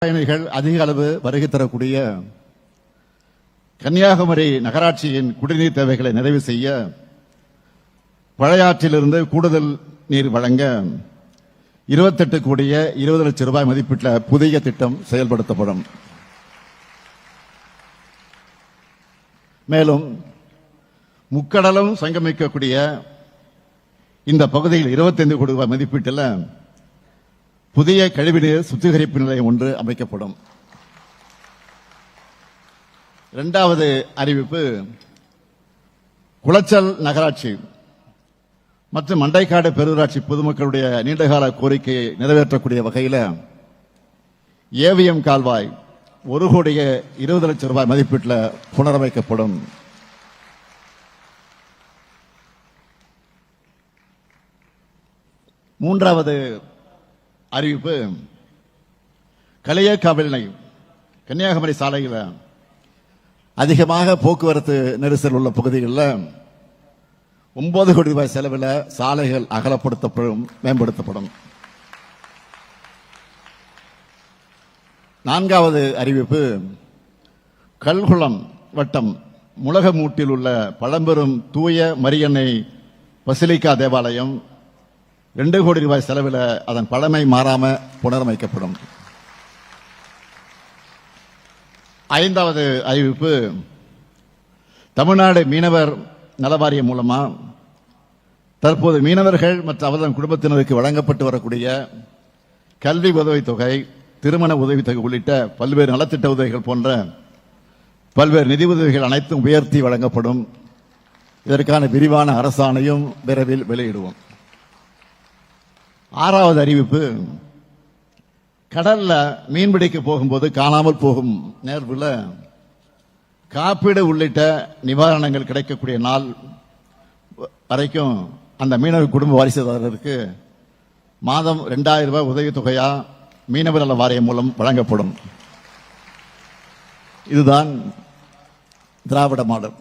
பயணிகள் அதிக அளவு வருகை தரக்கூடிய கன்னியாகுமரி நகராட்சியின் குடிநீர் தேவைகளை நிறைவு செய்ய பழையாற்றிலிருந்து கூடுதல் நீர் வழங்க 28 கோடியே 20 லட்சம் ரூபாய் மதிப்பிட்ட புதிய திட்டம் செயல்படுத்தப்படும். மேலும் முக்கடலும் சங்கமிக்கக்கூடிய இந்த பகுதியில் 25 கோடி ரூபாய் மதிப்பீட்டில் புதிய கழிவுநீர் சுத்திகரிப்பு நிலையம் ஒன்று அமைக்கப்படும். இரண்டாவது அறிவிப்பு, குளச்சல் நகராட்சி மற்றும் மண்டைக்காடு பேரூராட்சி பொதுமக்களுடைய நீண்டகால கோரிக்கையை நிறைவேற்றக்கூடிய வகையில் ஏவிஎம் கால்வாய் 1 கோடியே 20 லட்சம் ரூபாய் மதிப்பீட்டில் புனரமைக்கப்படும். மூன்றாவது அறிவிப்பு, களியக்காவிளை கன்னியாகுமரி சாலையில் அதிகமாக போக்குவரத்து நெரிசல் உள்ள பகுதிகளில் 9 கோடி ரூபாய் செலவில் சாலைகள் அகலப்படுத்தப்படும், மேம்படுத்தப்படும். நான்காவது அறிவிப்பு, கல்குளம் வட்டம் முளகமூட்டில் உள்ள பழம்பெரும் தூய மரியன்னை பசிலிக்கா தேவாலயம் 2 கோடி ரூபாய் செலவில் அதன் பழமை மாறாம புனரமைக்கப்படும். ஐந்தாவது அறிவிப்பு, தமிழ்நாடு மீனவர் நலவாரியம் மூலமா தற்போது மீனவர்கள் மற்றும் அவர்தம் குடும்பத்தினருக்கு வழங்கப்பட்டு வரக்கூடிய கல்வி உதவித்தொகை, திருமண உதவித்தொகை உள்ளிட்ட பல்வேறு நலத்திட்ட உதவிகள் போன்ற பல்வேறு நிதி உதவிகள் அனைத்தும் உயர்த்தி வழங்கப்படும். இதற்கான விரிவான அரசாணையும் விரைவில் வெளியிடுவோம். ஆறாவது அறிவிப்பு, கடல்ல மீன்பிடிக்க போகும்போது காணாமல் போகும் நேர்வுல காப்பீடு உள்ளிட்ட நிவாரணங்கள் கிடைக்கக்கூடிய நாள் வரைக்கும் அந்த மீனவ குடும்ப வாரிசுதாரருக்கு மாதம் 2000 ரூபாய் உதவித்தொகையா மீனவர் நல வாரியம் மூலம் வழங்கப்படும். இதுதான் திராவிட மாடல்.